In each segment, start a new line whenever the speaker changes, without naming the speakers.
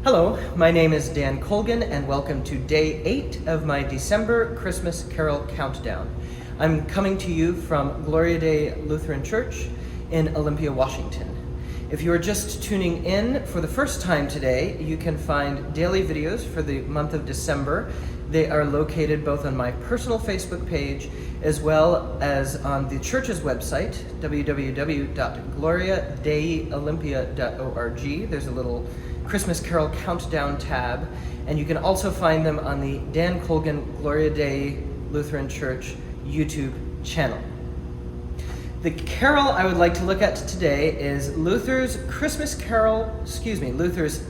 Hello, my name is Dan Colgan, and welcome to day 8 of my December Christmas Carol Countdown. I'm coming to you from Gloria Day Lutheran Church in Olympia, Washington. If you are just tuning in for the first time today, you can find daily videos for the month of December. They are located both on my personal Facebook page as well as on the church's website, www.gloriadeyolympia.org. There's a little Christmas Carol Countdown tab, and you can also find them on the Dan Colgan Gloria Day Lutheran Church YouTube channel. The carol I would like to look at today is Luther's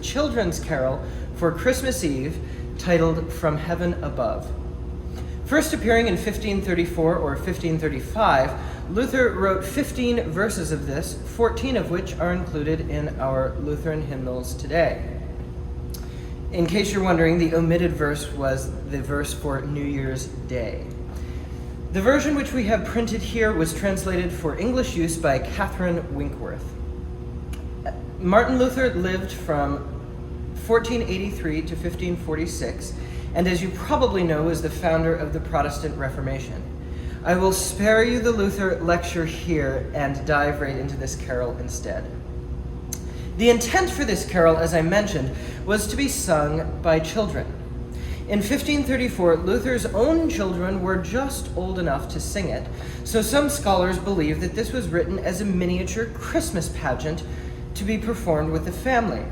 Children's Carol for Christmas Eve, titled From Heaven Above. First appearing in 1534 or 1535, Luther wrote 15 verses of this, 14 of which are included in our Lutheran hymnals today. In case you're wondering, the omitted verse was the verse for New Year's Day. The version which we have printed here was translated for English use by Catherine Winkworth. Martin Luther lived from 1483 to 1546, and as you probably know, was the founder of the Protestant Reformation. I will spare you the Luther lecture here and dive right into this carol instead. The intent for this carol, as I mentioned, was to be sung by children. In 1534, Luther's own children were just old enough to sing it, so some scholars believe that this was written as a miniature Christmas pageant to be performed with the family.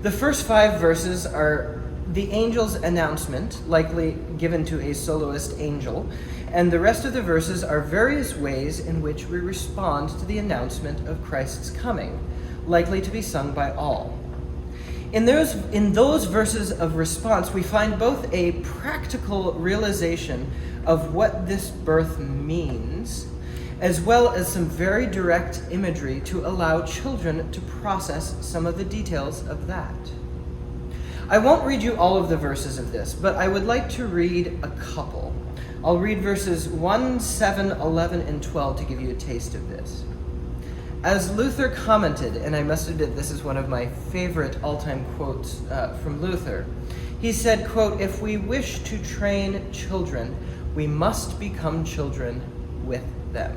The first 5 verses are the angel's announcement, likely given to a soloist angel, and the rest of the verses are various ways in which we respond to the announcement of Christ's coming, likely to be sung by all. In those verses of response, we find both a practical realization of what this birth means, as well as some very direct imagery to allow children to process some of the details of that. I won't read you all of the verses of this, but I would like to read a couple. I'll read verses 1, 7, 11, and 12 to give you a taste of this. As Luther commented, and I must admit this is one of my favorite all-time quotes from Luther, he said, quote, "If we wish to train children, we must become children with them.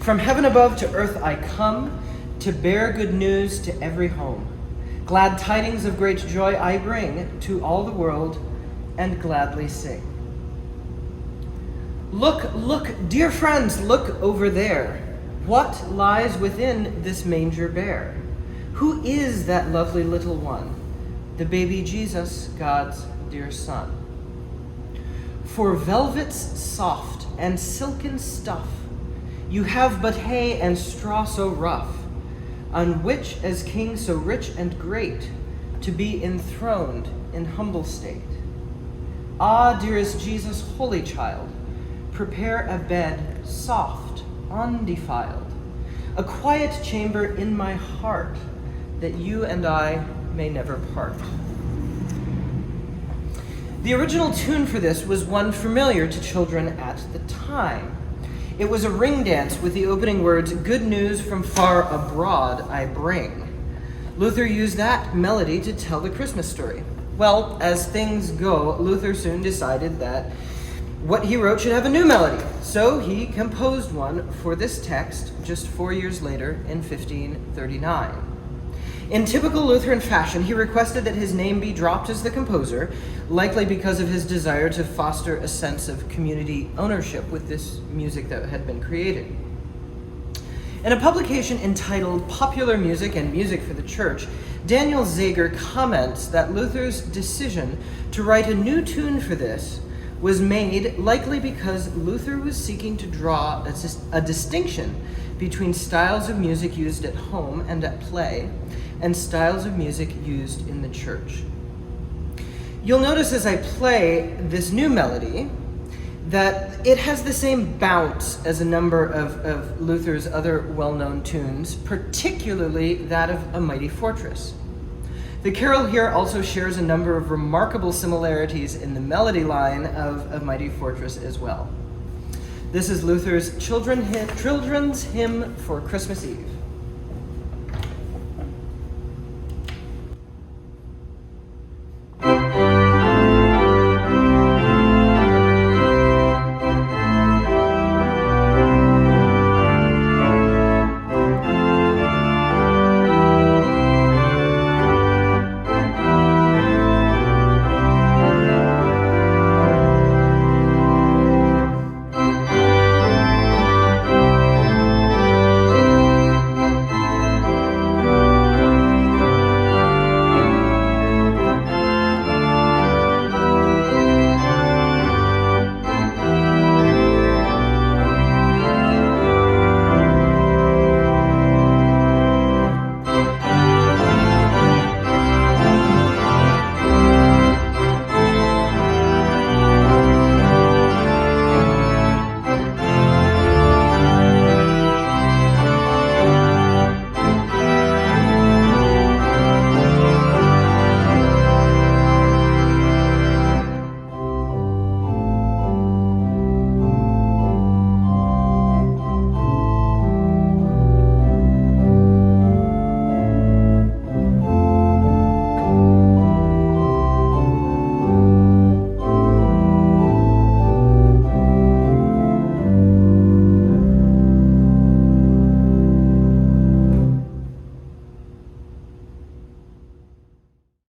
From heaven above to earth I come, to bear good news to every home. Glad tidings of great joy I bring to all the world, and gladly sing. Look, dear friends, look over there. What lies within this manger bare? Who is that lovely little one? The baby Jesus, God's dear Son. For velvets soft and silken stuff, you have but hay and straw so rough, on which as king so rich and great, to be enthroned in humble state. Ah, dearest Jesus, holy child, prepare a bed soft, undefiled, a quiet chamber in my heart, that you and I may never part." The original tune for this was one familiar to children at the time. It was a ring dance with the opening words, "Good news from far abroad I bring." Luther used that melody to tell the Christmas story. Well, as things go, Luther soon decided that what he wrote should have a new melody, so he composed one for this text just 4 years later in 1539. In typical Lutheran fashion, he requested that his name be dropped as the composer, likely because of his desire to foster a sense of community ownership with this music that had been created. In a publication entitled Popular Music and Music for the Church, Daniel Zager comments that Luther's decision to write a new tune for this was made likely because Luther was seeking to draw a distinction between styles of music used at home and at play and styles of music used in the church. You'll notice as I play this new melody that it has the same bounce as a number of Luther's other well-known tunes, particularly that of A Mighty Fortress. The carol here also shares a number of remarkable similarities in the melody line of A Mighty Fortress as well. This is Luther's children's hymn for Christmas Eve.